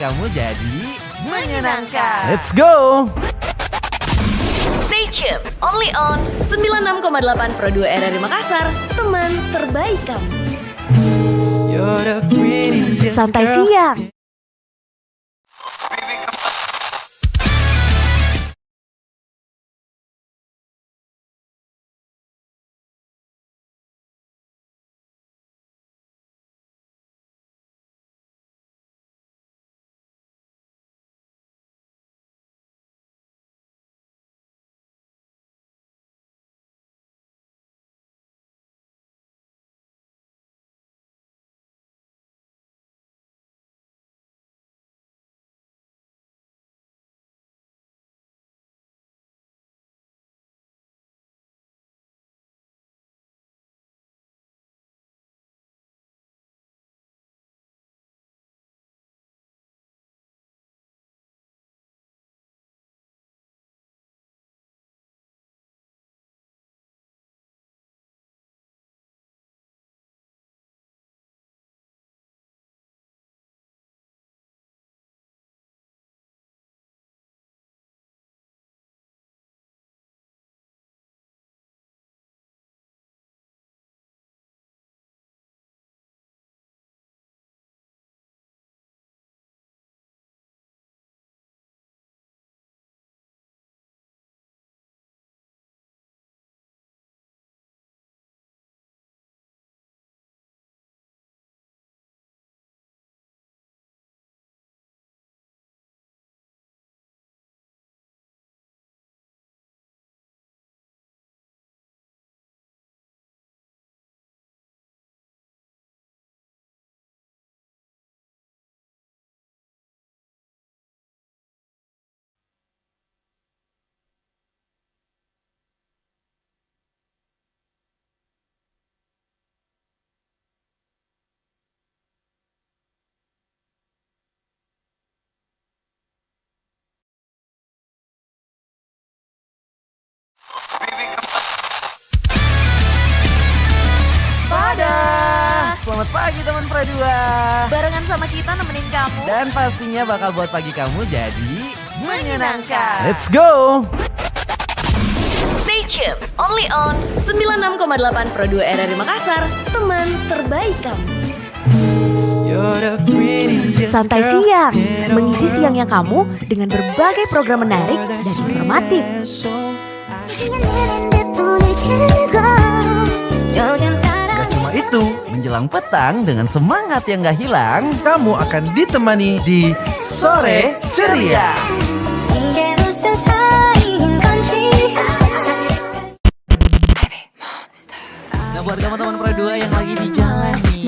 Kamu jadi menyenangkan. Let's go! Stay tuned, only on 96,8 Pro 2 RRI Makassar, teman terbaik kamu. Santai siang. Selamat pagi teman Pradua. Barengan sama kita nemenin kamu. Dan pastinya bakal buat pagi kamu jadi menyenangkan. Let's go! Stay tuned, only on 96,8 Pro 2 RRI Makassar, teman terbaik kamu. Santai siang, mengisi siangnya kamu dengan berbagai program menarik dan informatif. Gak cuma itu, Menjelang petang dengan semangat yang gak hilang. kamu akan ditemani di Sore Ceria. Nah buat kamu teman Pradua yang lagi di jalan nih,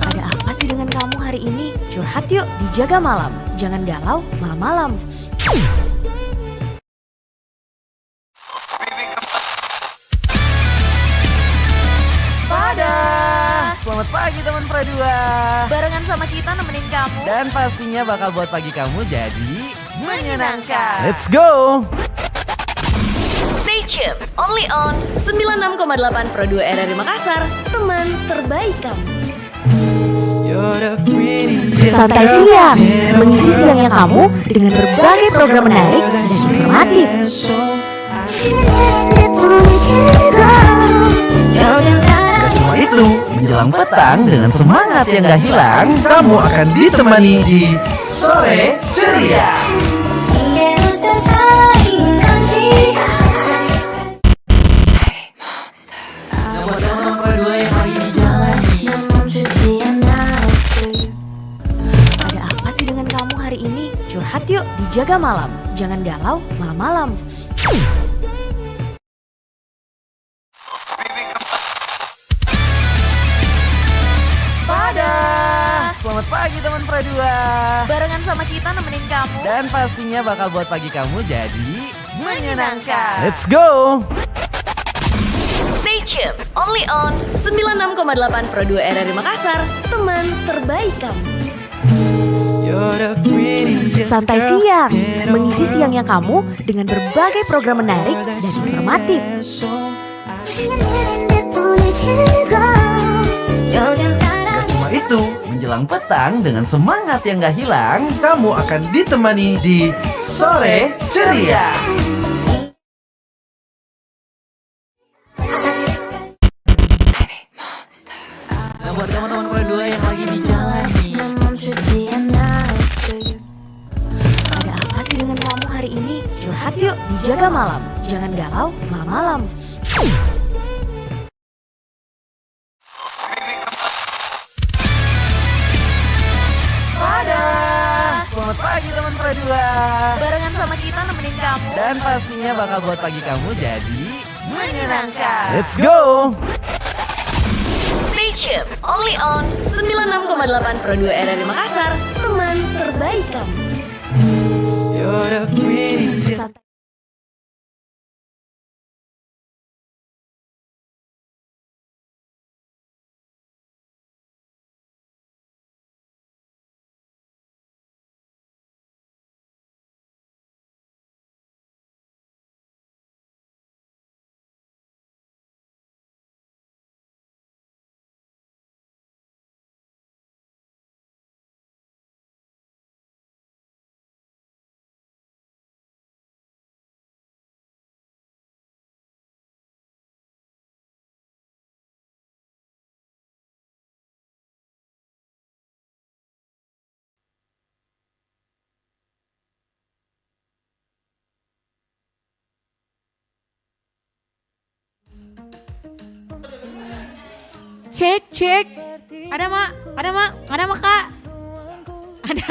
Ada apa sih dengan kamu hari ini? Curhat yuk di Jaga Malam. Jangan galau malam-malam. Selamat pagi teman Pradua. Barengan sama kita nemenin kamu. Dan pastinya bakal buat pagi kamu jadi menyenangkan. Let's go! Stay tuned, only on 96,8 Pro 2 RRI Makassar, teman terbaik kamu. Santai siang, mengisi siangnya kamu dengan berbagai program menarik dan informatif. Gak cuma itu, Menjelang petang dengan semangat yang gak hilang. kamu akan ditemani di Sore Ceria. Nah buat kamu teman Pradua yang lagi di jalan nih, Ada apa sih dengan kamu hari ini? Curhat yuk di Jaga Malam. Jangan galau malam-malam. Selamat pagi teman Pradua. Barengan sama kita nemenin kamu. Dan pastinya bakal buat pagi kamu jadi menyenangkan. Let's go! Stay tuned, only on 96,8 Pro 2 RRI Makassar, teman terbaik kamu. Santai siang, mengisi siangnya kamu dengan berbagai program menarik dan informatif. Gak cuma itu, menjelang petang dengan semangat yang gak hilang. Kamu akan ditemani di Sore Ceria. Nah, buat kamu teman-teman dua yang lagi di jalan nih, Ada apa sih dengan kamu hari ini? Curhat yuk, dijaga malam. Jangan galau malam-malam. selamat pagi teman dua. Barengan sama kita nemenin kamu. Dan pastinya bakal buat pagi kamu jadi menyenangkan. Let's go. Stay tuned, only on 96,8 Pro 2 RRI Makassar. Teman terbaik kamu. You're the prettiest. Cek. Ada mak, kak. Ada.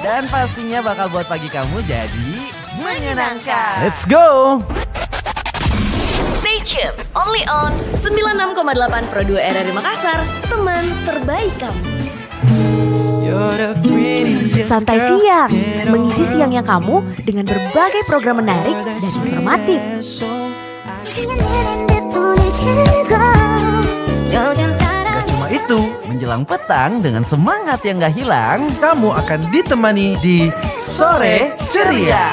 Dan pastinya bakal buat pagi kamu jadi menyenangkan. Let's go. Stay tuned, only on 96,8 Pro 2 RRI Makassar. Teman terbaik kamu. You're the prettiest. Santai siang, mengisi siangnya kamu dengan berbagai program menarik dan informatif. Gak cuma itu, Menjelang petang dengan semangat yang gak hilang. kamu akan ditemani di Sore Ceria.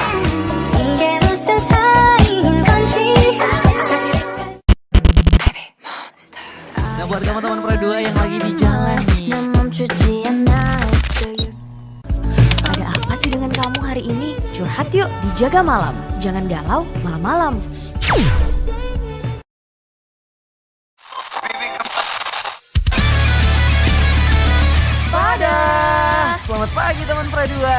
Nah, buat kamu teman dua yang lagi di jalan nih, Ada apa sih dengan kamu hari ini? Curhat yuk, dijaga malam. Jangan galau malam-malam. selamat pagi teman dua.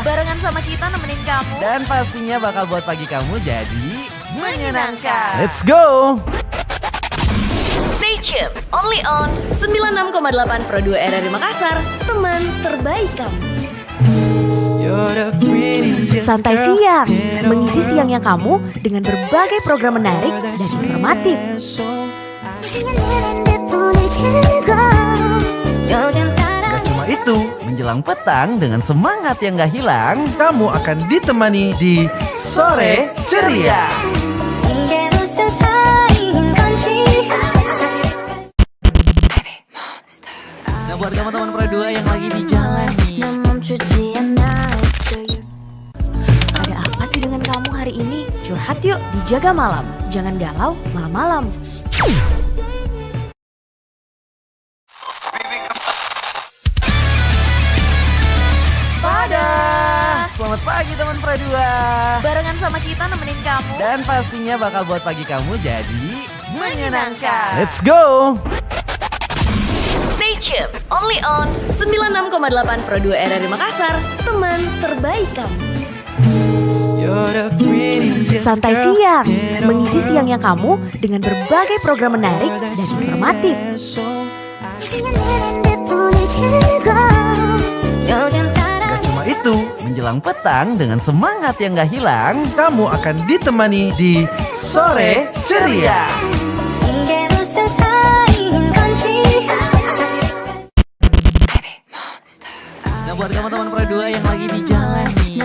Barengan sama kita nemenin kamu. Dan pastinya bakal buat pagi kamu jadi menyenangkan. Let's go. Stay tuned, only on 96,8 Pro 2 RRI Makassar. Teman terbaik kamu. You're the prettiest. Santai siang, mengisi siangnya kamu dengan berbagai program menarik dan informatif. Gak cuma itu, Menjelang petang dengan semangat yang gak hilang. kamu akan ditemani di Sore Ceria. Nah, buat kamu teman dua yang lagi di jalan nih, Ada apa sih dengan kamu hari ini? Curhat yuk, dijaga malam. Jangan galau malam-malam. Dan pastinya bakal buat pagi kamu jadi menyenangkan. Let's go. Stay tuned, only on 96,8 Pro 2 RRI Makassar. Teman terbaik kamu. Nah, buat kamu teman dua yang lagi di jalan nih, Ada apa sih dengan kamu hari ini? Curhat yuk, dijaga malam. Jangan galau malam-malam. selamat pagi teman dua. Barengan sama kita nemenin kamu. Dan pastinya bakal buat pagi kamu jadi menyenangkan. Let's go. Stay tuned, only on 96,8 Pro 2 RRI Makassar. Teman terbaik kamu. You're the prettiest. Santai siang, mengisi siangnya kamu dengan berbagai program menarik dan informatif. Gak cuma itu, Menjelang petang dengan semangat yang gak hilang. kamu akan ditemani di Sore Ceria. Nah, buat kamu teman dua yang lagi di jalan nih,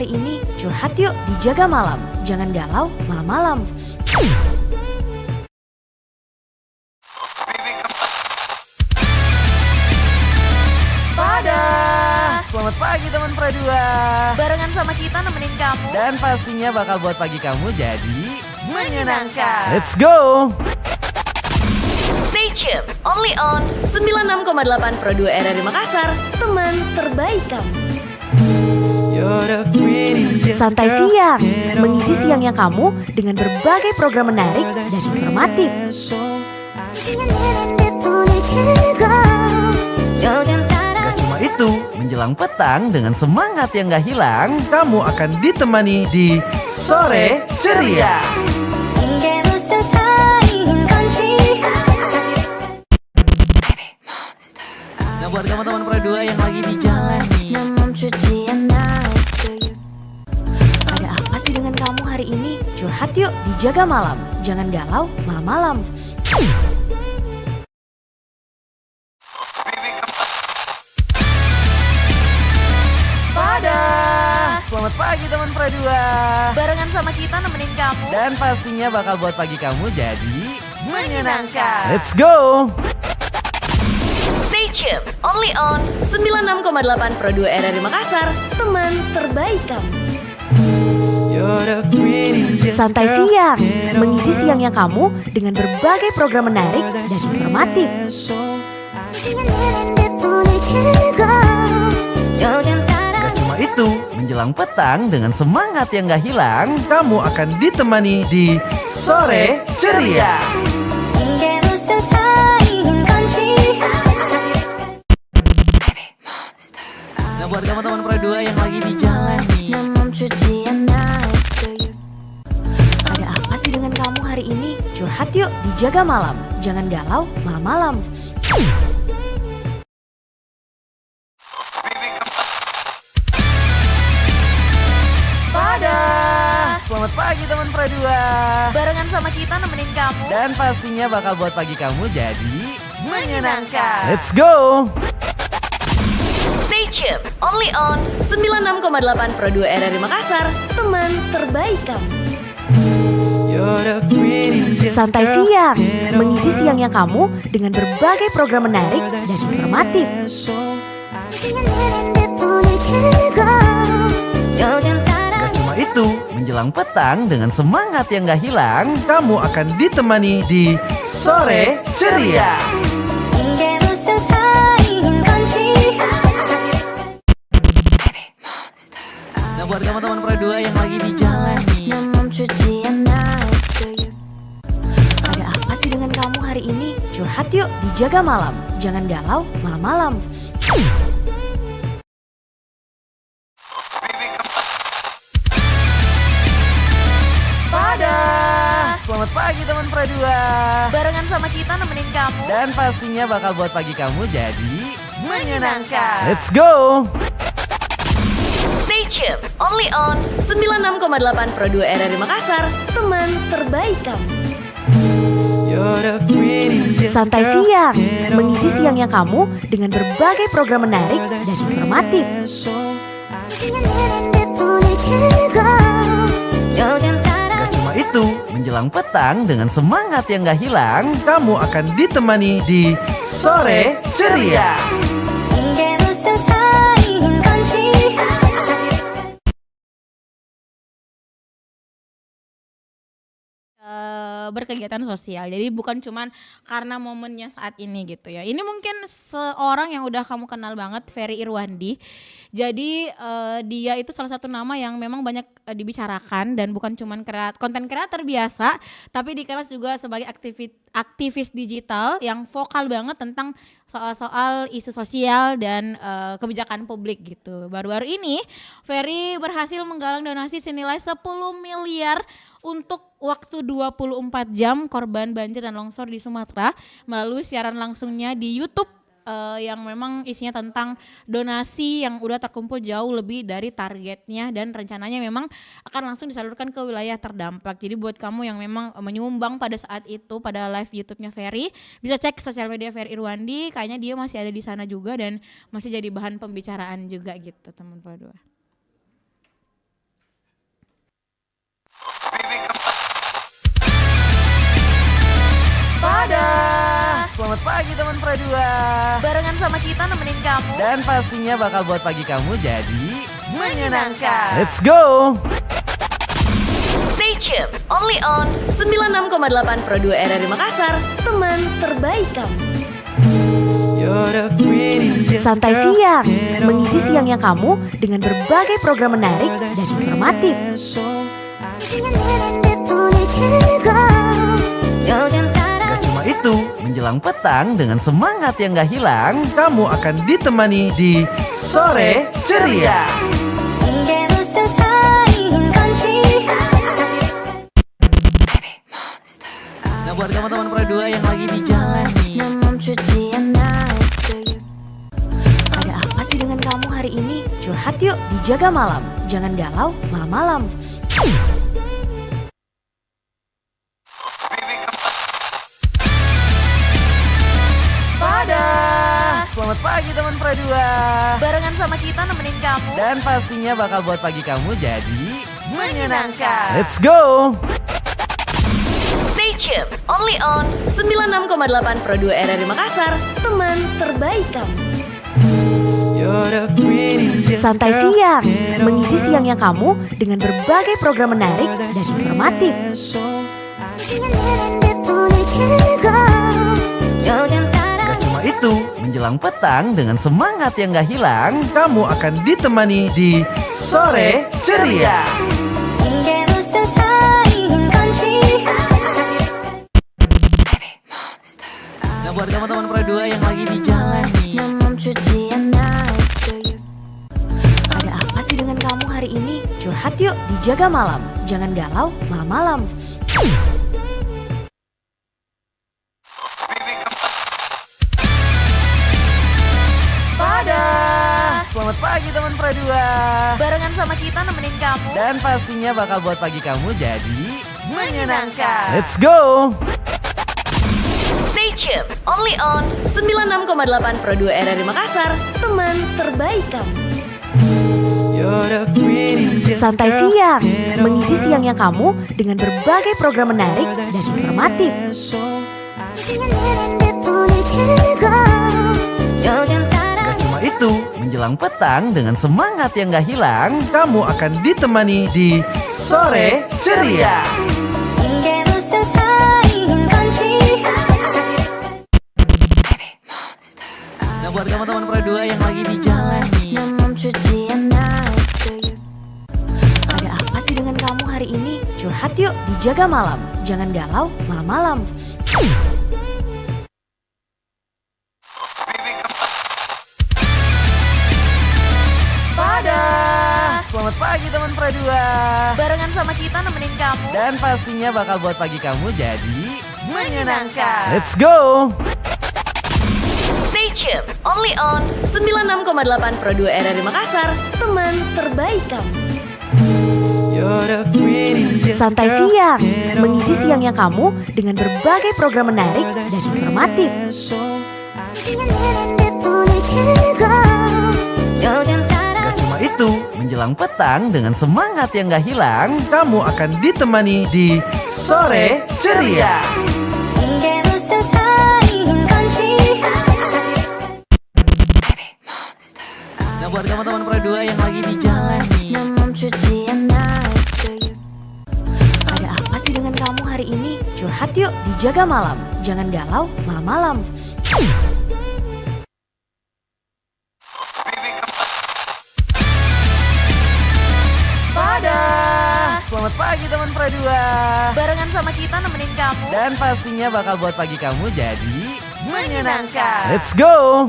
hari ini curhat yuk di Jaga Malam. Jangan galau malam-malam. Selamat pagi teman Pradua. Barengan sama kita nemenin kamu. Dan pastinya bakal buat pagi kamu jadi menyenangkan. Let's go. Stay tuned, only on 96,8 Pro 2 RRI Makassar. Teman terbaik kamu. Santai siang, mengisi siangnya kamu dengan berbagai program menarik dan informatif. Gak cuma itu, Menjelang petang dengan semangat yang gak hilang. kamu akan ditemani di Sore Ceria. Nah buat kamu teman Pradua yang lagi di jalan nih. Ada apa sih dengan kamu hari ini? Curhat yuk di Jaga Malam. Jangan galau malam-malam. Selamat pagi teman Pradua. Barengan sama kita nemenin kamu. Dan pastinya bakal buat pagi kamu jadi menyenangkan. Let's go. Stay tuned, only on 96,8 Pro 2 RRI Makassar. Teman terbaik kamu. Santai siang, mengisi siangnya kamu dengan berbagai program menarik dan informatif. Gak cuma itu, Menjelang petang dengan semangat yang gak hilang. kamu akan ditemani di Sore Ceria. Nah buat kamu teman Pradua yang lagi di jalan nih. Ada apa sih dengan kamu hari ini? Curhat yuk di Jaga Malam. Jangan galau malam-malam. Selamat pagi teman Pradua. Barengan sama kita nemenin kamu. Dan pastinya bakal buat pagi kamu jadi menyenangkan. Let's go. Stay tuned, only on 96,8 Pro 2 RRI Makassar. Teman terbaik kamu. Santai siang, mengisi siangnya kamu dengan berbagai program menarik dan informatif. Gak cuma itu, Menjelang petang dengan semangat yang gak hilang. kamu akan ditemani di Sore Ceria. Nah buat kamu teman Pradua yang lagi di jalan nih. Ada apa sih dengan kamu hari ini? Curhat yuk di Jaga Malam. Jangan galau malam-malam. Selamat pagi teman Pradua. Barengan sama kita nemenin kamu. Dan pastinya bakal buat pagi kamu jadi menyenangkan. Let's go. Stay tuned, only on 96,8 Pro 2 RRI Makassar. Teman terbaik kamu. Santai siang, mengisi siangnya kamu dengan berbagai program menarik dan informatif. Gak cuma itu, Menjelang petang dengan semangat yang gak hilang. kamu akan ditemani di Sore Ceria. Berkegiatan sosial. Jadi bukan cuman karena momennya saat ini gitu ya. Ini mungkin seorang yang udah kamu kenal banget, Ferry Irwandi. Jadi dia itu salah satu nama yang memang banyak dibicarakan dan bukan cuman konten kreator biasa, tapi dikenal juga sebagai aktivis digital yang vokal banget tentang soal-soal isu sosial dan kebijakan publik gitu. Baru-baru ini Ferry berhasil menggalang donasi senilai 10 miliar untuk waktu 24 jam korban banjir dan longsor di Sumatera melalui siaran langsungnya di YouTube yang memang isinya tentang donasi yang udah terkumpul jauh lebih dari targetnya dan rencananya memang akan langsung disalurkan ke wilayah terdampak. Jadi buat kamu yang memang menyumbang pada saat itu pada live YouTube-nya Ferry, bisa cek sosial media Ferry Irwandi, kayaknya dia masih ada di sana juga dan masih jadi bahan pembicaraan juga gitu teman-teman. Selamat pagi teman Pradua. Barengan sama kita nemenin kamu. Dan pastinya bakal buat pagi kamu jadi menyenangkan. Let's go. Stay tuned, only on 96,8 Pro 2 RRI Makassar, teman terbaik kamu. Santai siang, mengisi siangnya kamu dengan berbagai program menarik dan informatif. Gak cuma itu, Menjelang petang dengan semangat yang gak hilang. kamu akan ditemani di Sore Ceria. Nah buat kamu teman Pradua yang lagi di jalan nih, Ada apa sih dengan kamu hari ini? Curhat yuk di Jaga Malam. Jangan galau malam-malam. Selamat pagi teman Pradua. Barengan sama kita nemenin kamu. Dan pastinya bakal buat pagi kamu jadi menyenangkan. Let's go. Stay tuned, only on 96,8 Pro 2 RRI Makassar, teman terbaik kamu. Santai siang, mengisi siangnya kamu dengan berbagai program menarik dan informatif. Gak cuma itu, Menjelang petang dengan semangat yang gak hilang. kamu akan ditemani di Sore Ceria. Nah buat kamu teman Pradua yang lagi di jalan nih, Ada apa sih dengan kamu hari ini? Curhat yuk di Jaga Malam. Jangan galau malam-malam. Selamat pagi teman Pradua. Barengan sama kita nemenin kamu. Dan pastinya bakal buat pagi kamu jadi menyenangkan. Let's go. Stay tuned, only on 96,8 Pro 2 RRI Makassar, teman terbaik kamu. Santai siang, mengisi siangnya kamu dengan berbagai program menarik dan informatif. Gak cuma itu, Menjelang petang dengan semangat yang gak hilang. kamu akan ditemani di Sore Ceria. Nah buat kamu teman Pradua yang lagi di jalan nih, Ada apa sih dengan kamu hari ini? Curhat yuk di Jaga Malam. Jangan galau malam-malam. Selamat pagi teman Pradua. Barengan sama kita nemenin kamu. Dan pastinya bakal buat pagi kamu jadi menyenangkan. Let's go. Stay tuned, only on 96,8 Pro 2 RRI Makassar, teman terbaik kamu. Santai siang, mengisi siangnya kamu dengan berbagai program menarik dan informatif. Gak cuma itu, Menjelang petang dengan semangat yang gak hilang. kamu akan ditemani di Sore Ceria. Nah buat kamu teman Pradua yang lagi di jalan nih, Ada apa sih dengan kamu hari ini? Curhat yuk di Jaga Malam. Jangan galau malam-malam. Selamat pagi teman Pradua. Barengan sama kita nemenin kamu. Dan pastinya bakal buat pagi kamu jadi menyenangkan. Let's go.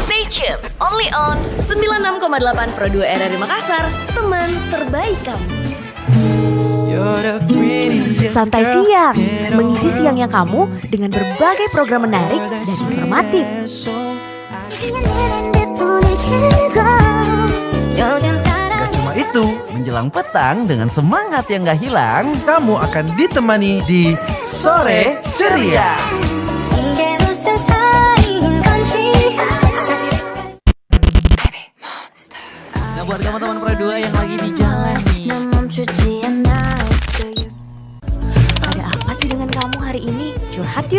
Stay tuned, only on 96,8 Pro 2 RRI Makassar, teman terbaik kamu. Santai siang, mengisi siangnya kamu dengan berbagai program menarik dan informatif. Gak cuma itu, Menjelang petang dengan semangat yang gak hilang. kamu akan ditemani di Sore Ceria. Nah buat kamu teman Pradua yang lagi di jalan nih,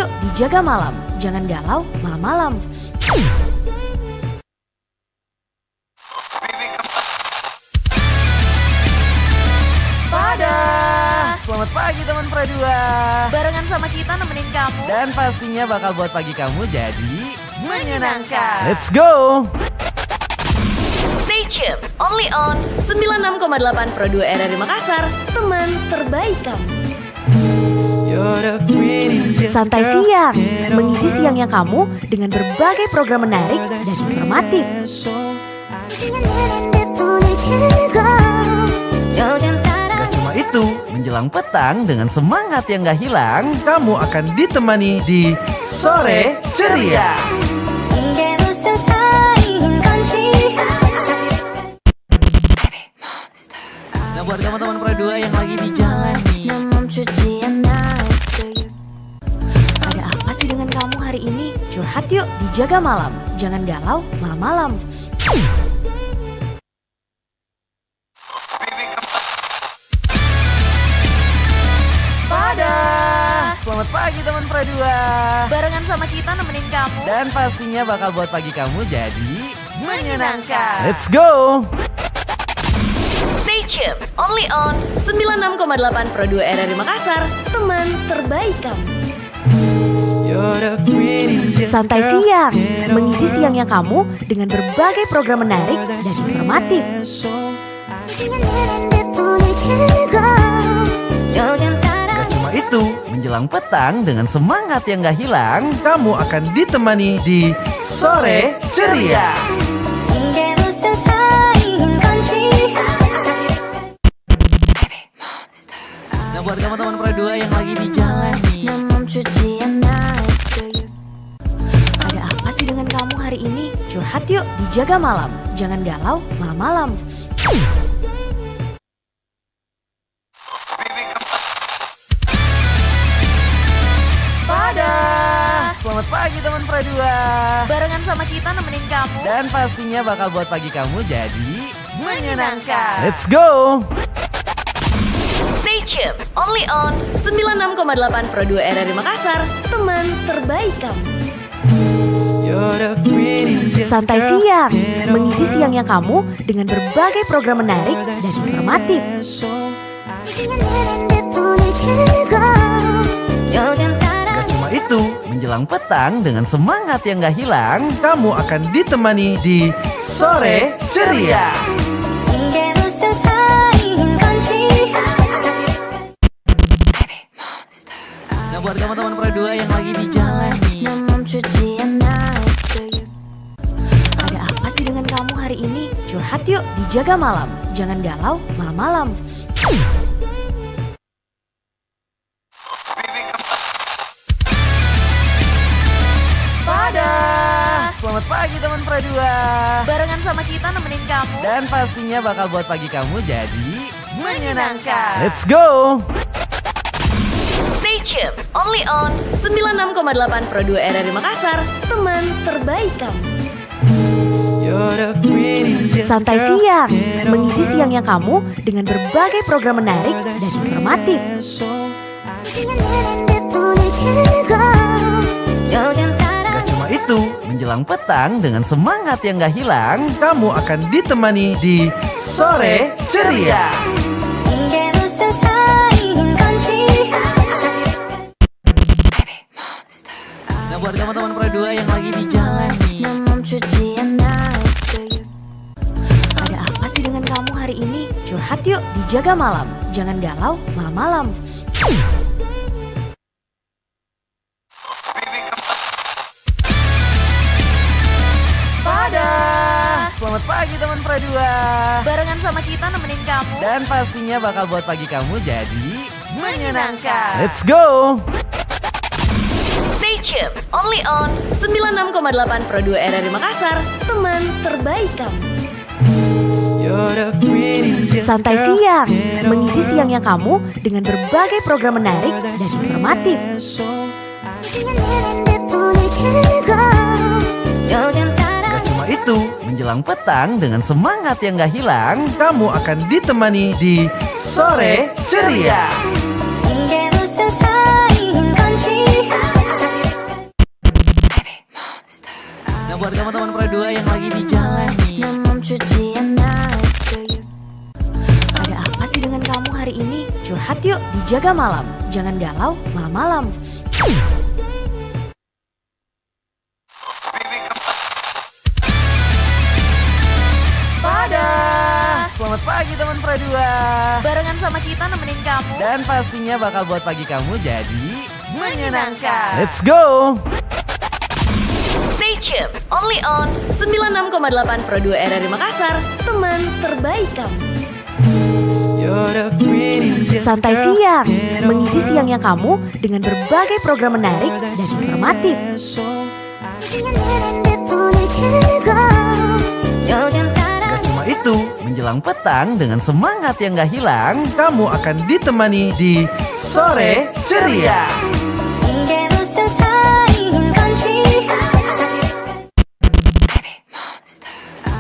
yuk di Jaga Malam. Jangan galau malam-malam. Selamat pagi teman Pradua. Barengan sama kita nemenin kamu. Dan pastinya bakal buat pagi kamu jadi menyenangkan. Let's go. Stay tuned, only on 96,8 Pro 2 RRI Makassar, teman terbaik kamu. Santai siang, mengisi siangnya kamu dengan berbagai program menarik dan informatif. Gak cuma itu, Menjelang petang dengan semangat yang gak hilang. kamu akan ditemani di Sore Ceria. Nah buat kamu teman Pradua yang lagi di jalan nih, Ada apa sih dengan kamu hari ini? Curhat yuk di Jaga Malam. Jangan galau malam-malam. selamat pagi teman Pradua. Barengan sama kita nemenin kamu. Dan pastinya bakal buat pagi kamu jadi menyenangkan. Let's go. Stay tuned, only on 96,8 Pro 2 RRI Makassar, teman terbaik kamu. Santai siang, mengisi siangnya kamu dengan berbagai program menarik dan informatif. Gak cuma itu, Menjelang petang dengan semangat yang gak hilang. kamu akan ditemani di Sore Ceria. Nah buat kamu teman Pradua yang lagi di jalan nih, Ada apa sih dengan kamu hari ini? Curhat yuk di Jaga Malam. Jangan galau malam-malam. selamat pagi teman Pradua. Barengan sama kita nemenin kamu. Dan pastinya bakal buat pagi kamu jadi menyenangkan. Let's go. Stay tuned, only on 96,8 Pro 2 RRI Makassar, teman terbaik kamu. Santai siang, mengisi siangnya kamu dengan berbagai program menarik dan informatif. Gak cuma itu, Menjelang petang dengan semangat yang gak hilang. kamu akan ditemani di Sore Ceria. Nah buat kamu teman Pradua yang lagi di jalan nih, Ada apa sih dengan kamu hari ini? Curhat yuk di Jaga Malam. Jangan galau malam-malam. selamat pagi teman Pradua. Barengan sama kita nemenin kamu. Dan pastinya bakal buat pagi kamu jadi menyenangkan. Let's go. Stay tuned, only on 96,8 Pro 2 RRI Makassar, teman terbaik kamu. Santai siang, mengisi siangnya kamu dengan berbagai program menarik dan informatif. Gak cuma itu, Menjelang petang dengan semangat yang gak hilang. kamu akan ditemani di Sore Ceria. Nah buat kamu teman Pradua yang lagi di jalan nih, Ada apa sih dengan kamu hari ini? Curhat yuk di Jaga Malam. Jangan galau malam-malam. selamat pagi teman Pradua. Barengan sama kita nemenin kamu. Dan pastinya bakal buat pagi kamu jadi menyenangkan. Let's go. Stay tuned, only on 96,8 Pro 2 RRI Makassar, teman terbaik kamu. Santai siang, mengisi siangnya kamu dengan berbagai program menarik dan informatif. Gak cuma itu, Menjelang petang dengan semangat yang gak hilang. kamu akan ditemani di Sore Ceria. Nah buat kamu teman Pro 2 yang lagi di jalan nih, Ada apa sih dengan kamu hari ini? Curhat yuk di Jaga Malam. Jangan galau malam-malam. selamat pagi teman Pro 2. Barengan sama kita nemenin kamu. Dan pastinya bakal buat pagi kamu jadi menyenangkan. Let's go. Stay tuned, only on 96,8 Pro 2 RRI Makassar, teman terbaik kamu. Santai siang, mengisi siangnya kamu dengan berbagai program menarik dan informatif. Gak cuma itu, Menjelang petang dengan semangat yang gak hilang, kamu akan ditemani di Sore Ceria.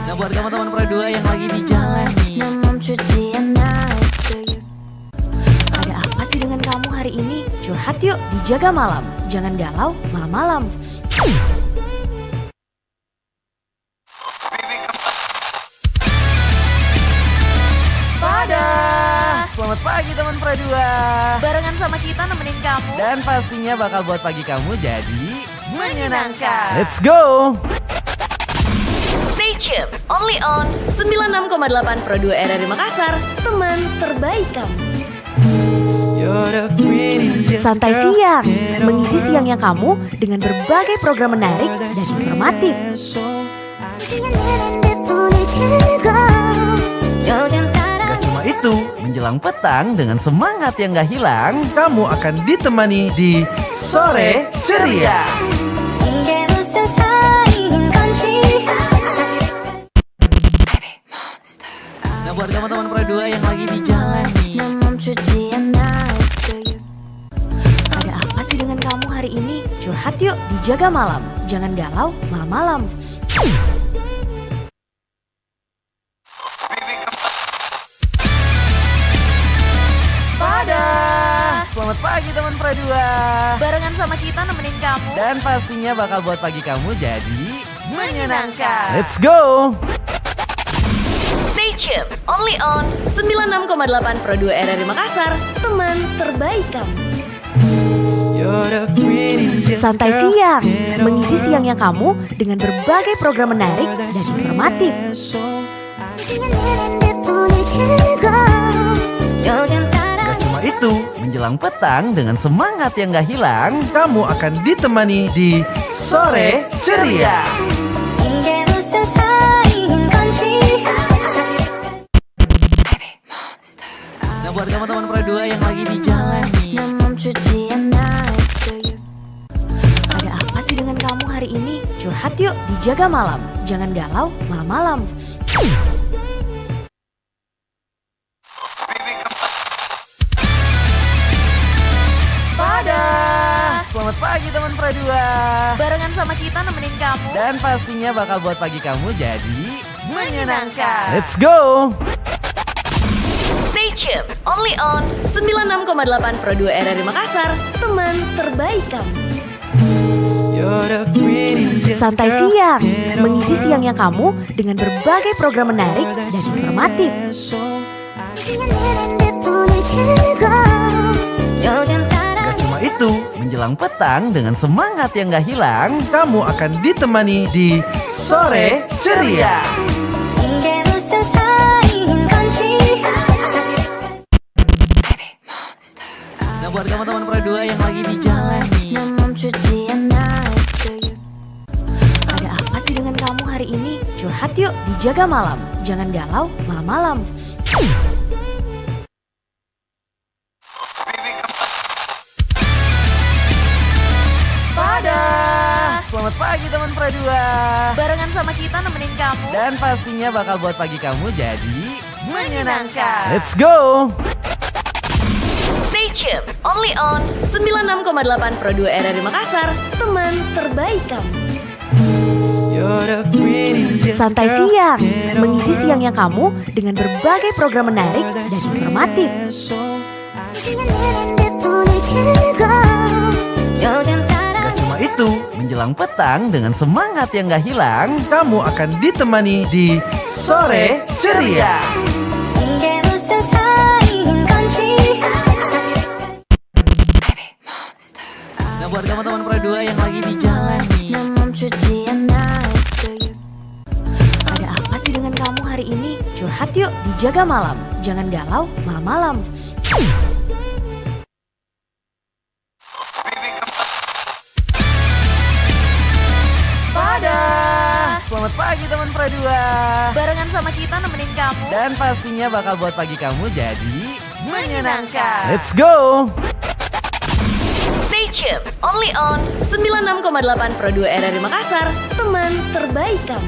Nah buat kamu teman Pro 2 yang lagi di jalan nih, Ada apa sih dengan kamu hari ini? Curhat yuk di Jaga Malam. Jangan galau malam-malam. selamat pagi teman Pro 2. Barengan sama kita nemenin kamu. Dan pastinya bakal buat pagi kamu jadi menyenangkan. Let's go. Stay tuned, only on 96,8 Pro 2 RRI Makassar, teman terbaik kamu. Santai siang, mengisi siangnya kamu dengan berbagai program menarik dan informatif. Gak cuma itu, Menjelang petang dengan semangat yang gak hilang, kamu akan ditemani di Sore Ceria. Nah buat kamu teman Pro 2 yang lagi di jalan nih, Ada apa sih dengan kamu hari ini? Curhat yuk di Jaga Malam. Jangan galau malam-malam. selamat pagi teman Pro 2. Barengan sama kita nemenin kamu. Dan pastinya bakal buat pagi kamu jadi menyenangkan. Let's go. Stay tuned, only on 96,8 Pro 2 RRI Makassar, teman terbaik kamu. Santai siang, mengisi siangnya kamu dengan berbagai program menarik dan informatif. Gak cuma itu, Menjelang petang dengan semangat yang gak hilang, kamu akan ditemani di Sore Ceria. Nah buat kamu teman Pro 2 yang lagi di jalan nih, Ada apa sih dengan kamu hari ini? Curhat yuk di Jaga Malam. Jangan galau malam-malam. selamat pagi teman Pro 2. Barengan sama kita nemenin kamu. Dan pastinya bakal buat pagi kamu jadi menyenangkan. Let's go. Stay tuned, only on 96,8 Pro 2 RRI Makassar, teman terbaik kamu. Santai siang, mengisi siangnya kamu dengan berbagai program menarik dan informatif. Gak cuma itu, Menjelang petang dengan semangat yang gak hilang, kamu akan ditemani di Sore Ceria. Nah buat kamu teman Pro 2 yang lagi di jalan nih, Ada apa sih dengan kamu hari ini? Curhat yuk di Jaga Malam. Jangan galau malam-malam. selamat pagi teman Pro 2. Barengan sama kita nemenin kamu. Dan pastinya bakal buat pagi kamu jadi menyenangkan. Let's go. Stay tuned, only on 96,8 Pro 2 RRI Makassar, teman terbaik kamu. Santai siang, mengisi siangnya kamu dengan berbagai program menarik dan informatif. Gak cuma itu, Menjelang petang dengan semangat yang gak hilang, kamu akan ditemani di Sore Ceria. Nah buat kamu teman Pro 2 yang lagi di jalan nih, Ada apa sih dengan kamu hari ini? Curhat yuk di Jaga Malam. Jangan galau malam-malam. Selamat pagi teman Pro 2. Barengan sama kita nemenin kamu. Dan pastinya bakal buat pagi kamu jadi menyenangkan. Let's go! Stay tuned, only on 96,8 Pro 2 RRI Makassar, teman terbaik kamu.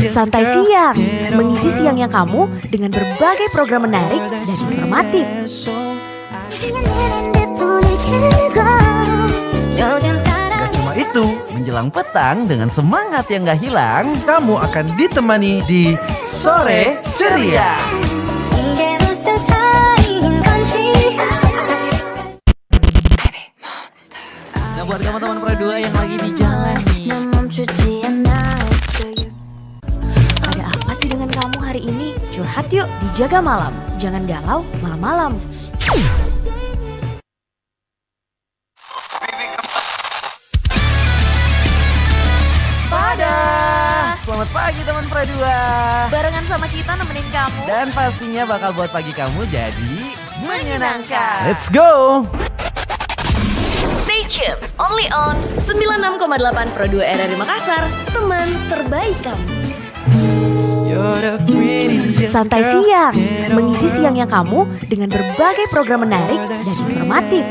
Santai siang, mengisi siangnya kamu dengan berbagai program menarik dan informatif. Gak cuma itu, Menjelang petang dengan semangat yang gak hilang, kamu akan ditemani di Sore Ceria. nah buat kamu teman Pro 2 yang lagi di jalan nih, Ada apa sih dengan kamu hari ini? Curhat yuk di Jaga Malam. Jangan galau malam-malam. Selamat pagi teman Pro 2. Barengan sama kita nemenin kamu. Dan pastinya bakal buat pagi kamu jadi menyenangkan. Let's go! Stay tuned, only on 96,8 Pro 2 RRI Makassar, teman terbaik kamu. Santai siang, mengisi siangnya kamu dengan berbagai program menarik dan informatif.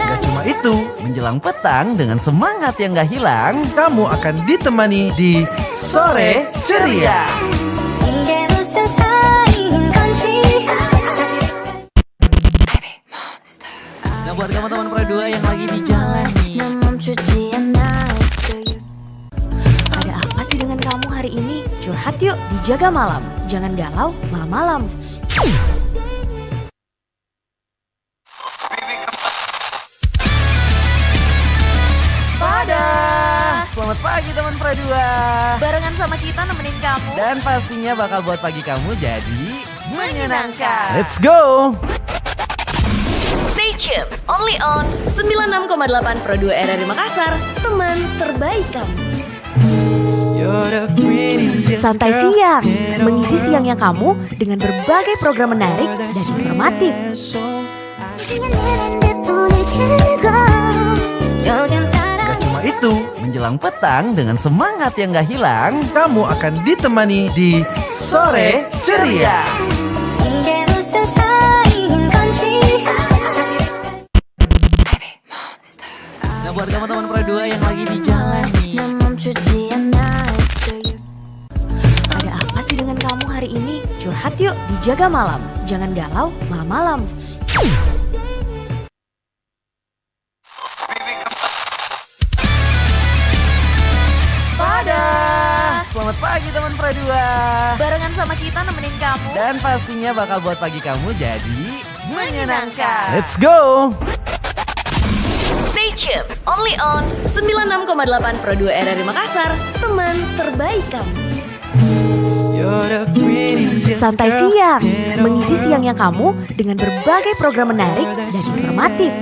Gak cuma itu, Menjelang petang dengan semangat yang gak hilang, kamu akan ditemani di Sore Ceria. nah buat kamu teman Pro 2 yang lagi di jalan nih, Ada apa sih dengan kamu hari ini? Curhat yuk di Jaga Malam. Jangan galau malam-malam. Selamat pagi teman Pro 2. Barengan sama kita nemenin kamu. Dan pastinya bakal buat pagi kamu jadi menyenangkan. Let's go! Stay tuned, only on 96,8 Pro 2 RRI Makassar, teman terbaik kamu. Santai siang, mengisi siangnya kamu dengan berbagai program menarik dan informatif. Gak cuma itu, Menjelang petang dengan semangat yang gak hilang, kamu akan ditemani di Sore Ceria. nah buat kamu teman Pro 2 yang lagi di jalan nih, Ada apa sih dengan kamu hari ini? Curhat yuk di Jaga Malam. Jangan galau malam-malam. Selamat pagi teman Pro 2. Barengan sama kita nemenin kamu. Dan pastinya bakal buat pagi kamu jadi menyenangkan. Let's go! Stay tuned, only on 96,8 Pro 2 RRI Makassar, teman terbaik kamu. Santai siang, mengisi siangnya kamu dengan berbagai program menarik dan informatif.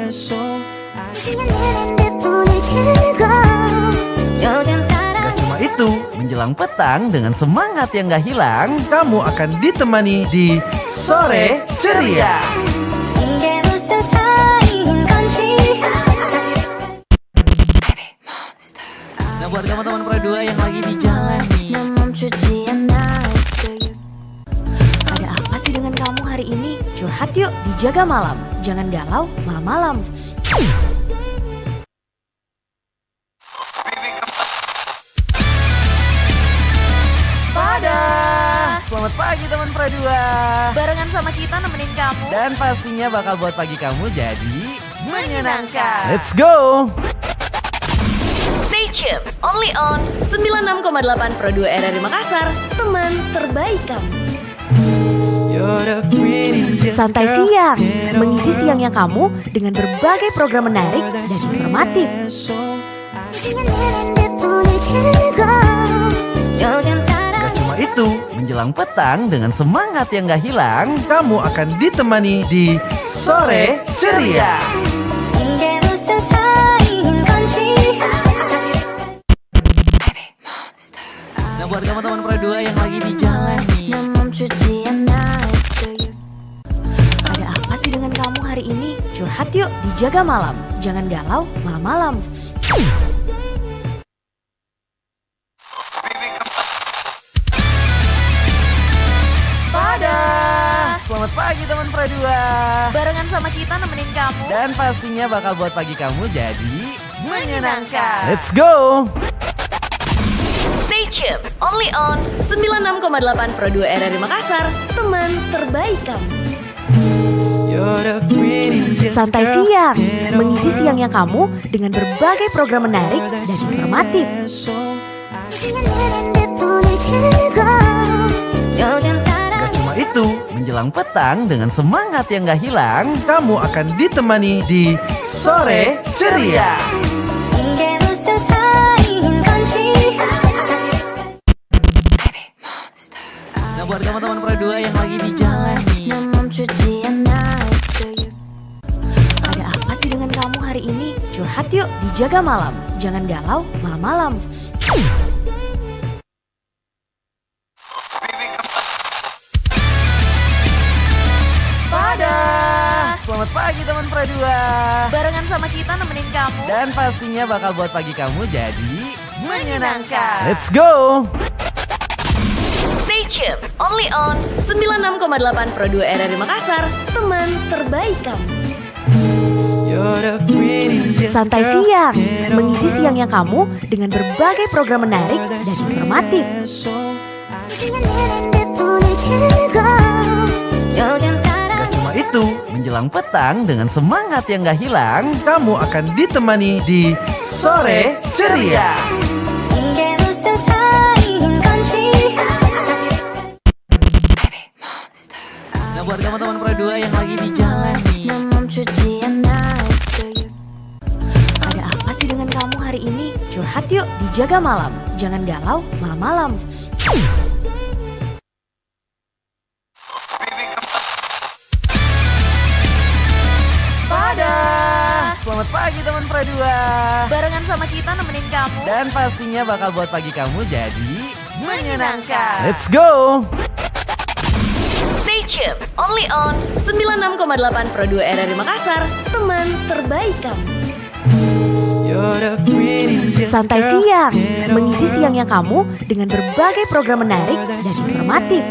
Gak cuma itu, Menjelang petang dengan semangat yang gak hilang, kamu akan ditemani di Sore Ceria. nah buat kamu teman Pro 2 yang lagi di jalan nih, Ada apa sih dengan kamu hari ini? Curhat yuk di Jaga Malam. Jangan galau malam-malam. Selamat pagi teman Pro 2. Barengan sama kita nemenin kamu. Dan pastinya bakal buat pagi kamu jadi menyenangkan. Let's go! Stay tuned, only on 96,8 Pro 2 RRI Makassar, teman terbaik kamu. Santai siang, mengisi siangnya kamu dengan berbagai program menarik dan informatif. Gak cuma itu, Menjelang petang dengan semangat yang gak hilang. kamu akan ditemani di Sore Ceria. Nah buat kamu teman Pro 2 yang lagi di jalan nih, Ada apa sih dengan kamu hari ini? Curhat yuk di Jaga Malam. Jangan galau malam-malam. selamat pagi teman Pro 2. Barengan sama kita nemenin kamu. Dan pastinya bakal buat pagi kamu jadi menyenangkan. Let's go. Stay tuned, only on 96,8 Pro 2 RRI Makassar, teman terbaik kamu. Santai siang, mengisi siangnya kamu dengan berbagai program menarik dan informatif. Gak cuma itu, Menjelang petang dengan semangat yang gak hilang. kamu akan ditemani di Sore Ceria. Nah buat kamu teman Pro 2 yang lagi di jalan nih, Ada apa sih dengan kamu hari ini? Curhat yuk di Jaga Malam. Jangan galau malam-malam. selamat pagi teman Pro 2. Barengan sama kita nemenin kamu. Dan pastinya bakal buat pagi kamu jadi menyenangkan. Let's go. Stay tuned, only on 96,8 Pro 2 RRI Makassar, teman terbaik kamu. Santai siang, mengisi siangnya kamu dengan berbagai program menarik dan informatif. Gak cuma itu, Menjelang petang dengan semangat yang gak hilang. kamu akan ditemani di Sore Ceria. Nah buat kamu teman Pro 2 yang lagi di jalan nih, Ada apa sih dengan kamu hari ini? Curhat yuk di Jaga Malam. Jangan galau malam-malam. selamat pagi teman Pro 2. Barengan sama kita nemenin kamu. Dan pastinya bakal buat pagi kamu jadi menyenangkan. Let's go. Stay tuned, only on 96,8 Pro 2 RRI Makassar, teman terbaik kamu. Santai siang, mengisi siangnya kamu dengan berbagai program menarik dan informatif.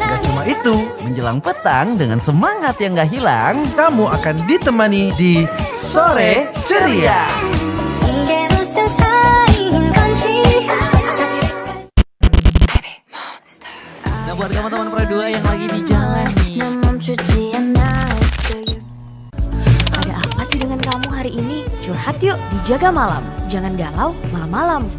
Gak cuma itu, Menjelang petang dengan semangat yang gak hilang. kamu akan ditemani di Sore Ceria. Nah buat kamu teman Pro 2 yang lagi di jalan nih, Ada apa sih dengan kamu hari ini? Curhat yuk di Jaga Malam. Jangan galau malam-malam.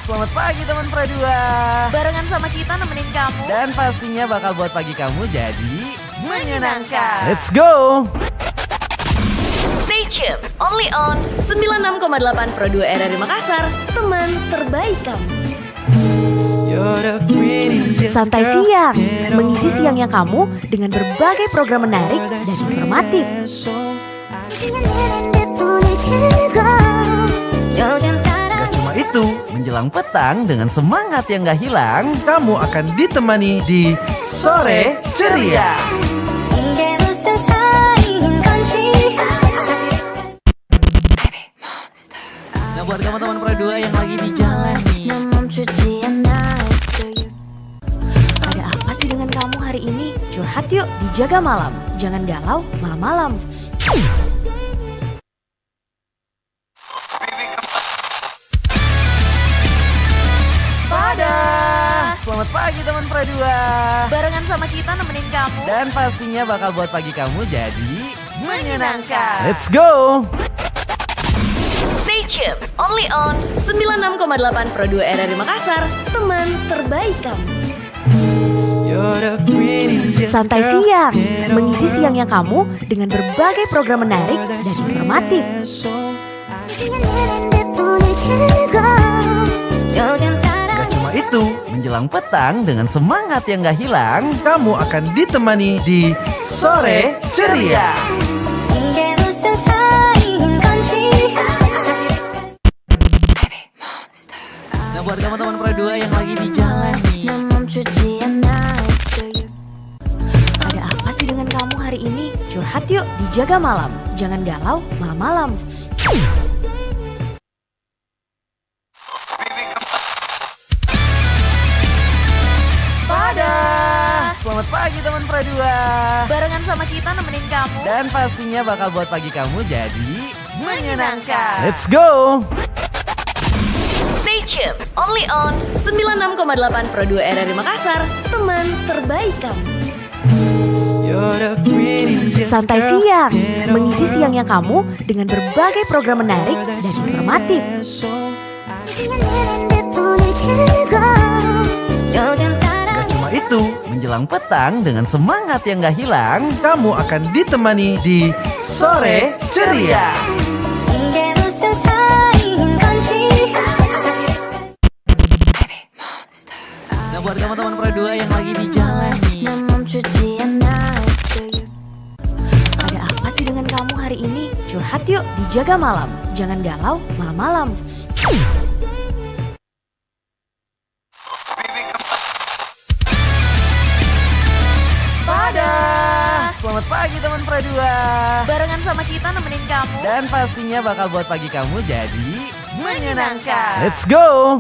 selamat pagi teman Pro 2. Barengan sama kita nemenin kamu. Dan pastinya bakal buat pagi kamu jadi menyenangkan. Let's go. Stay tuned, only on 96,8 Pro 2 RRI Makassar, teman terbaik kamu. Santai siang, mengisi siangnya kamu dengan berbagai program menarik dan informatif. Gak cuma itu, Menjelang petang dengan semangat yang gak hilang. kamu akan ditemani di Sore Ceria. Nah buat kamu teman Pro 2 yang lagi di jalan nih, Ada apa sih dengan kamu hari ini? Curhat yuk di Jaga Malam. Jangan galau malam-malam. selamat Selamat pagi teman Pro 2. Barengan sama kita nemenin kamu. Dan pastinya bakal buat pagi kamu jadi menyenangkan. Let's go. Stay tuned, only on 96,8 Pro 2 RRI Makassar, teman terbaik kamu. Santai siang, mengisi siangnya kamu dengan berbagai program menarik dan informatif. Gak cuma itu, Menjelang petang dengan semangat yang gak hilang. kamu akan ditemani di Sore Ceria. Nah buat kamu teman Pro 2 yang lagi di jalan nih, Ada apa sih dengan kamu hari ini? Curhat yuk di Jaga Malam. Jangan galau malam-malam. Selamat pagi teman Pro 2. Barengan sama kita nemenin kamu. Dan pastinya bakal buat pagi kamu jadi menyenangkan. Let's go. Stay tuned, only on 96,8 Pro 2 RRI Makassar, teman terbaik kamu. Santai siang, mengisi siangnya kamu dengan berbagai program menarik dan informatif. Gak cuma itu, Menjelang petang dengan semangat yang gak hilang. kamu akan ditemani di Sore Ceria. Nah buat kamu teman Pro 2 yang lagi di jalan nih, Ada apa sih dengan kamu hari ini? Curhat yuk di Jaga Malam. Jangan galau malam-malam. Selamat pagi teman Pro 2. Barengan sama kita nemenin kamu. Dan pastinya bakal buat pagi kamu jadi menyenangkan. Let's go.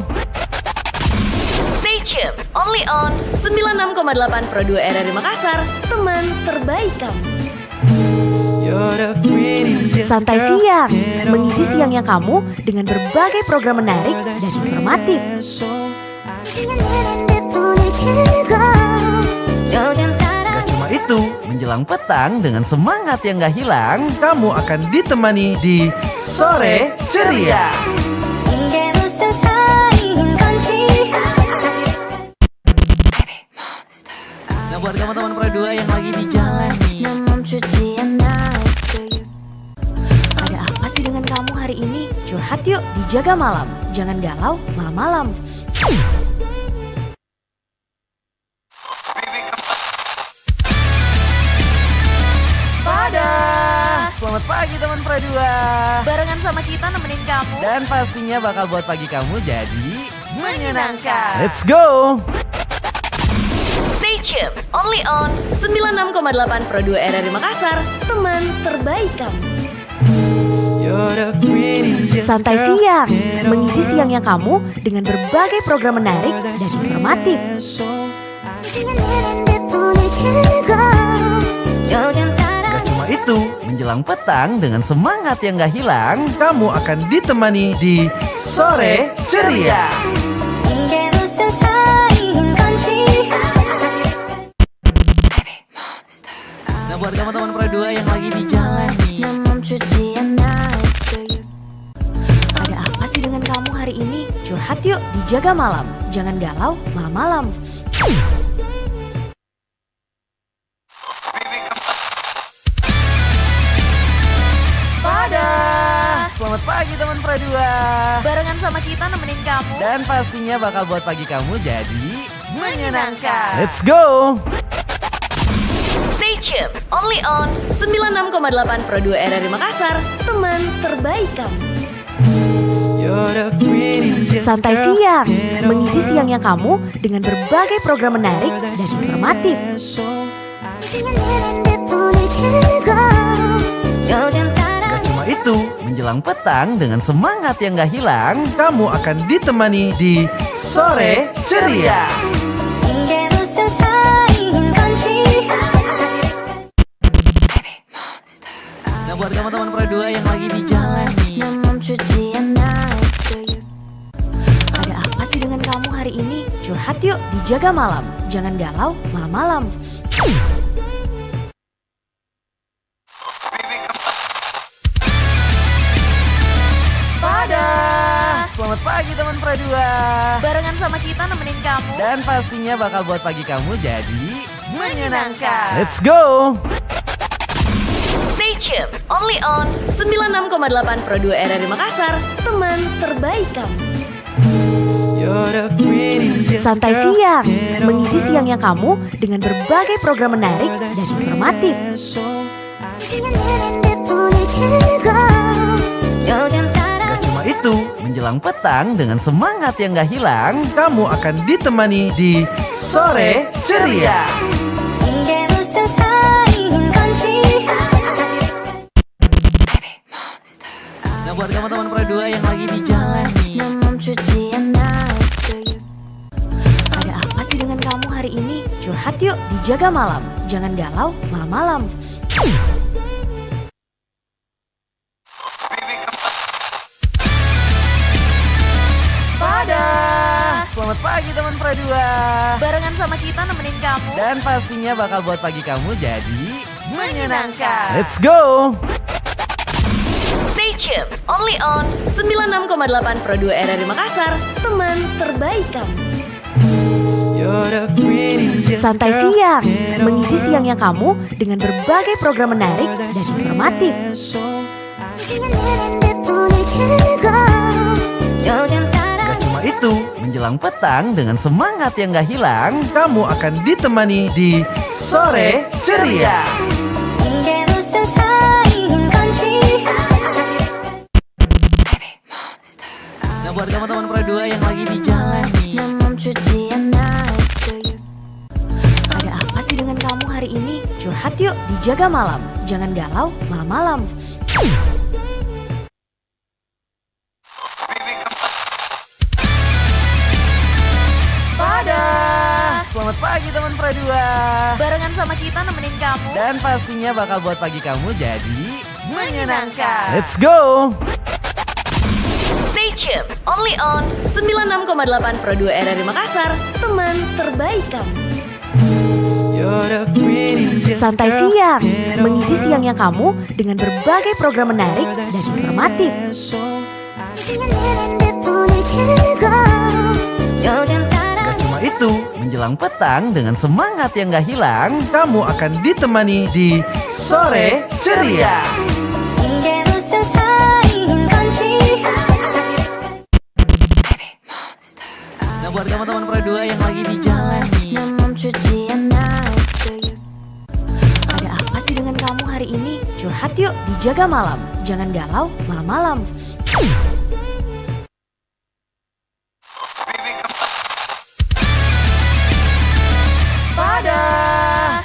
Stay tuned, only on 96,8 Pro 2 RRI Makassar, teman terbaik kamu. Santai siang, mengisi siangnya kamu dengan berbagai program menarik dan informatif. Gak cuma itu, Menjelang petang dengan semangat yang gak hilang. kamu akan ditemani di Sore Ceria. Nah buat kamu teman Pro 2 yang lagi di jalan nih, Ada apa sih dengan kamu hari ini? Curhat yuk di Jaga Malam. Jangan galau malam-malam. Selamat pagi teman Pro 2. Barengan sama kita nemenin kamu. Dan pastinya bakal buat pagi kamu jadi menyenangkan. Let's go. Stay tuned, only on 96,8 Pro 2 RRI Makassar, teman terbaik kamu. Santai siang, mengisi siangnya kamu dengan berbagai program menarik dan informatif. Gak cuma itu, Menjelang petang dengan semangat yang gak hilang. kamu akan ditemani di Sore Ceria. Nah buat kamu teman Pro 2 yang lagi di jalan nih, Ada apa sih dengan kamu hari ini? Curhat yuk di Jaga Malam. Jangan galau malam-malam. Selamat pagi teman Pro 2. Barengan sama kita nemenin kamu. Dan pastinya bakal buat pagi kamu jadi menyenangkan. Let's go. Stay tuned, only on 96,8 Pro 2 RRI Makassar, teman terbaik kamu. Santai siang, mengisi siangnya kamu dengan berbagai program menarik dan informatif. Gak cuma itu, Menjelang petang dengan semangat yang gak hilang. kamu akan ditemani di Sore Ceria. Nah buat kamu teman Pro 2 yang lagi di jalan nih, Ada apa sih dengan kamu hari hari ini? Curhat yuk di Jaga Malam. Jangan galau malam-malam. Selamat pagi teman Pradua. Barengan sama kita nemenin kamu. Dan pastinya bakal buat pagi kamu jadi menyenangkan. Let's go. Stay tuned, only on 96,8 Pro 2 RRI Makassar, teman terbaik kamu. Santai siang, mengisi siangnya kamu dengan berbagai program menarik dan informatif. Gak cuma itu, Menjelang petang dengan semangat yang gak hilang. kamu akan ditemani di Sore Ceria. Nah buat kamu teman Pradua yang lagi di jalan nih, Ada apa sih dengan kamu hari ini? Curhat yuk di Jaga Malam. Jangan galau malam-malam. selamat pagi teman Pradua. Barengan sama kita nemenin kamu. Dan pastinya bakal buat pagi kamu jadi menyenangkan. Let's go. Stay tuned, only on 96,8 Pro 2 RRI Makassar, teman terbaik kamu. Santai siang, mengisi siangnya kamu dengan berbagai program menarik dan informatif. Gak cuma itu, Menjelang petang dengan semangat yang gak hilang. kamu akan ditemani di Sore Ceria. Nah buat kamu teman Pradua yang lagi di jalan nih, Ada apa sih dengan kamu hari ini? Curhat yuk di Jaga Malam. Jangan galau malam-malam. selamat pagi teman Pradua. Barengan sama kita nemenin kamu. Dan pastinya bakal buat pagi kamu jadi menyenangkan. Let's go. Stay tuned, only on 96,8 Pro 2 RRI Makassar, teman terbaik kamu. Santai siang, mengisi siangnya kamu dengan berbagai program menarik dan informatif. Gak cuma itu, Menjelang petang dengan semangat yang gak hilang. kamu akan ditemani di Sore Ceria. Nah buat kamu teman Pradua yang lagi di jalan nih, Ada apa sih dengan kamu hari ini? Curhat yuk di Jaga Malam. Jangan galau malam-malam.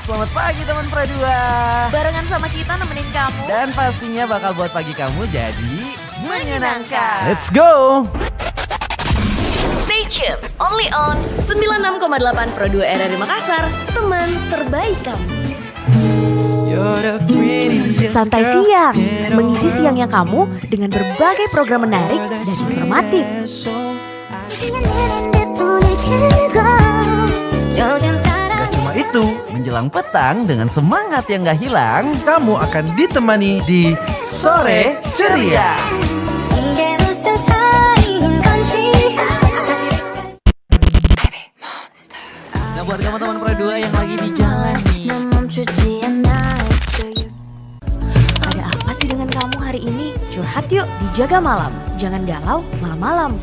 selamat pagi teman Pradua. Barengan sama kita nemenin kamu. Dan pastinya bakal buat pagi kamu jadi menyenangkan. Let's go. Stay tuned, only on 96,8 Pro 2 RRI Makassar, teman terbaik kamu. Santai siang, mengisi siangnya kamu dengan berbagai program menarik dan informatif. Gak cuma itu, Menjelang petang dengan semangat yang gak hilang. kamu akan ditemani di Sore Ceria. Nah buat kamu teman Pradua yang lagi di jalan nih, Ada apa sih dengan kamu hari ini? Curhat yuk di Jaga Malam. Jangan galau malam-malam.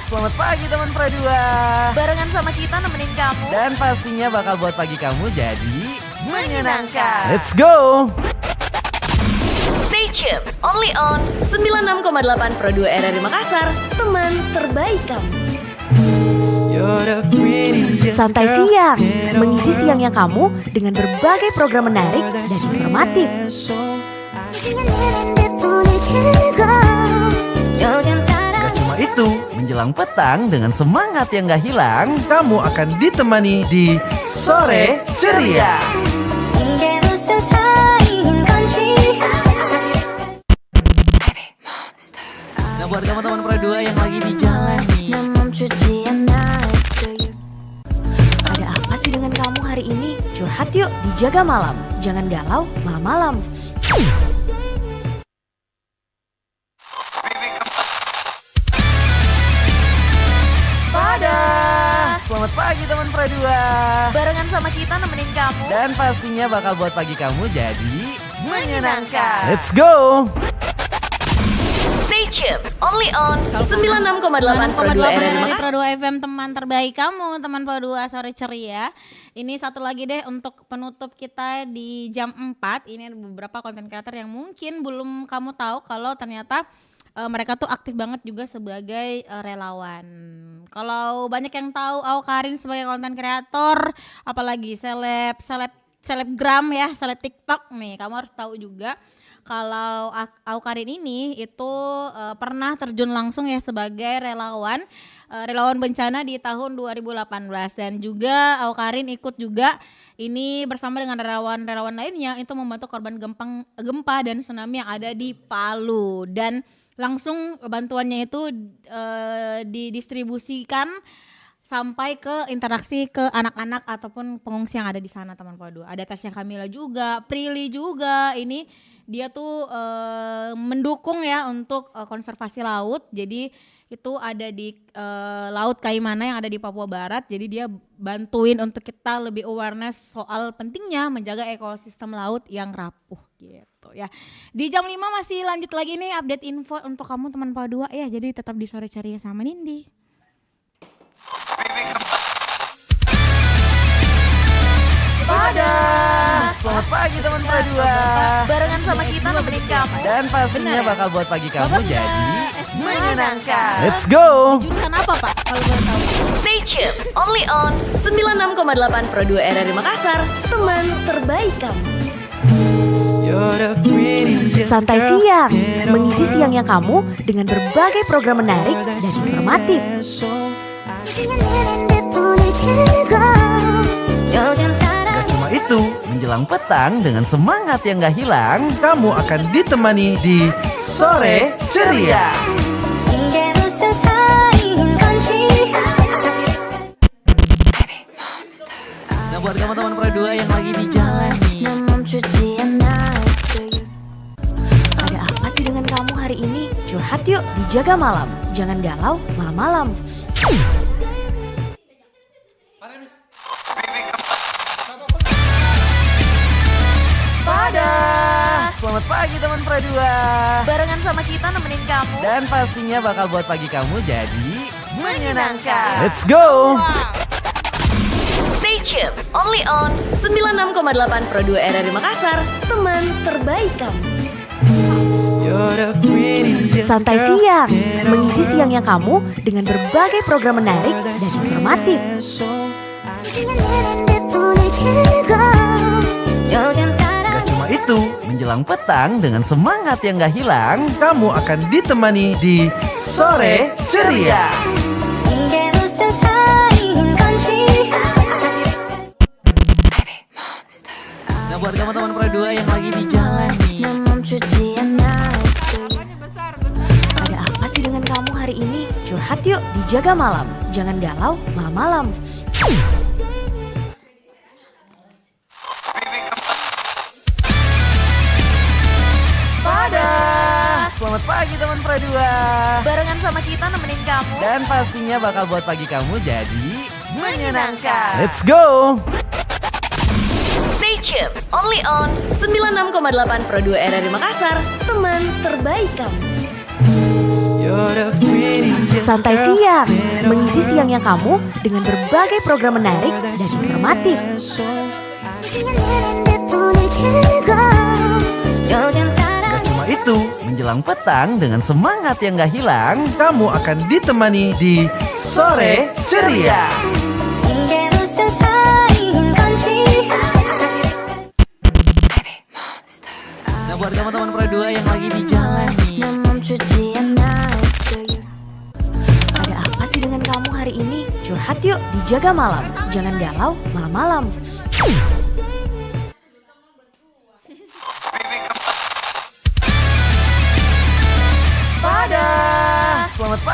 selamat pagi teman Pradua. Barengan sama kita nemenin kamu. Dan pastinya bakal buat pagi kamu jadi menyenangkan. Let's go. Stay tuned, only on 96,8 Pro 2 RRI Makassar, teman terbaik kamu. Santai siang, mengisi siangnya kamu dengan berbagai program menarik dan informatif. Gak cuma itu, Menjelang petang dengan semangat yang gak hilang. kamu akan ditemani di Sore Ceria. teman-teman Pro 2 yang lagi di jalan nih. Ada apa sih dengan kamu hari ini? Curhat yuk di Jaga Malam. Jangan galau malam-malam. Selamat pagi teman Pro 2. Barengan sama kita nemenin kamu. Dan pastinya bakal buat pagi kamu jadi menyenangkan. Let's go. Stay tuned, only on 96,8 Pro 2 RRI dari Makassar. Pro 2 FM, teman terbaik kamu, teman Pro 2 sore ceria. Ini satu lagi deh untuk penutup kita di jam 4. Ini ada beberapa konten creator yang mungkin belum kamu tahu kalau ternyata mereka tuh aktif banget juga sebagai relawan. Kalau banyak yang tahu Awkarin sebagai konten kreator, apalagi selebgram ya, seleb TikTok nih, kamu harus tahu juga kalau Awkarin ini itu pernah terjun langsung ya sebagai relawan bencana di tahun 2018 dan juga Awkarin ikut juga ini bersama dengan relawan lainnya itu membantu korban gempa dan tsunami yang ada di Palu, dan langsung bantuannya itu didistribusikan sampai ke interaksi ke anak-anak ataupun pengungsi yang ada di sana, teman Pro 2. Ada Tasya Kamila juga, Prilly juga. Ini dia tuh mendukung ya untuk konservasi laut. Jadi itu ada di Laut Kaimana yang ada di Papua Barat. Jadi dia bantuin untuk kita lebih awareness soal pentingnya menjaga ekosistem laut yang rapuh gitu ya. Di jam 5 masih lanjut lagi nih update info untuk kamu teman Pro 2 ya. Jadi tetap di sore ceria sama Nindi. Selamat pagi teman Pro 2. Barengan sama kita nemenin kamu. Dan pastinya Benar ya? bakal buat pagi kamu jadi menyenangkan. Let's go. Jurusan apa Pak kalau boleh tahu? Stay tuned, only on 96,8 Pro 2 RRI Makassar, teman terbaik kamu. Santai siang, mengisi siangnya kamu dengan berbagai program menarik dan informatif. Gak cuma itu, Menjelang petang dengan semangat yang gak hilang. kamu akan ditemani di Sore Ceria. Nah buat kamu teman Pro 2 yang lagi di jalan nih. Ada apa sih dengan kamu hari ini? Curhat yuk di Jaga Malam. Jangan galau malam-malam. Selamat pagi teman Pro 2. Barengan sama kita nemenin kamu. Dan pastinya bakal buat pagi kamu jadi menyenangkan. Let's go. Stay tuned, only on 96,8 Pro 2 RRI Makassar, teman terbaik kamu. Santai siang, mengisi siangnya kamu dengan berbagai program menarik dan informatif. Gak cuma itu, Menjelang petang dengan semangat yang gak hilang. kamu akan ditemani di Sore Ceria. Nah buat kamu teman Pro 2 yang lagi di jalan nih. Ada apa sih dengan kamu hari ini? Curhat yuk di Jaga Malam. Jangan galau malam-malam. Selamat pagi teman Pro 2. Barengan sama kita nemenin kamu. Dan pastinya bakal buat pagi kamu jadi menyenangkan. Let's go. Stay tuned, only on 96,8 Pro 2 RRI Makassar, teman terbaik kamu. Santai siang, mengisi siangnya kamu dengan berbagai program menarik dan informatif. Gak cuma itu, Menjelang petang dengan semangat yang gak hilang. kamu akan ditemani di Sore Ceria. Nah buat kamu teman Pro 2 yang lagi di jalan nih. Ada apa sih dengan kamu hari ini? Curhat yuk di Jaga Malam. Jangan galau malam-malam.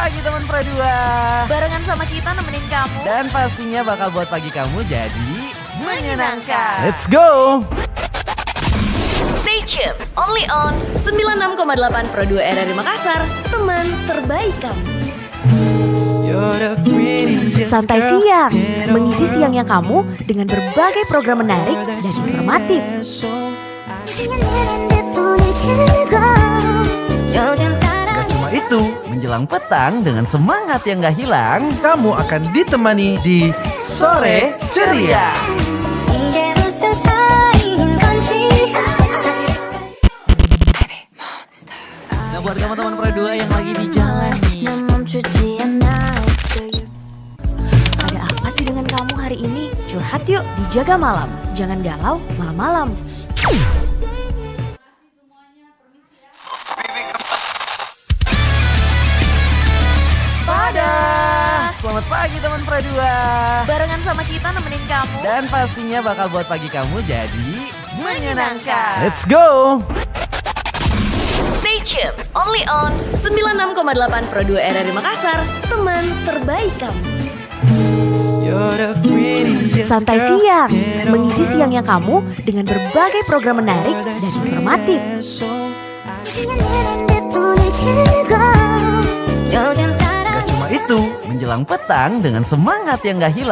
pagi teman Pro 2. Barengan sama kita nemenin kamu. Dan pastinya bakal buat pagi kamu jadi menyenangkan. Let's go. Stay tuned, only on 96,8 Pro 2 RRI Makassar, teman terbaik kamu. Santai siang, mengisi siangnya kamu dengan berbagai program menarik dan informatif. Gak cuma itu, Menjelang petang dengan semangat yang gak hilang. kamu akan ditemani di Sore Ceria. Nah buat kamu teman Pro 2 yang lagi di jalan nih, Ada apa sih dengan kamu hari ini? Curhat yuk di Jaga Malam. Jangan galau malam-malam. selamat pagi teman Pro 2. Barengan sama kita nemenin kamu. Dan pastinya bakal buat pagi kamu jadi menyenangkan. Let's go. Stay tuned, only on 96,8 Pro 2 RRI Makassar, teman terbaik kamu. Santai siang, mengisi siangnya kamu dengan berbagai program menarik dan informatif. Gak cuma itu, Menjelang petang dengan semangat yang gak hilang.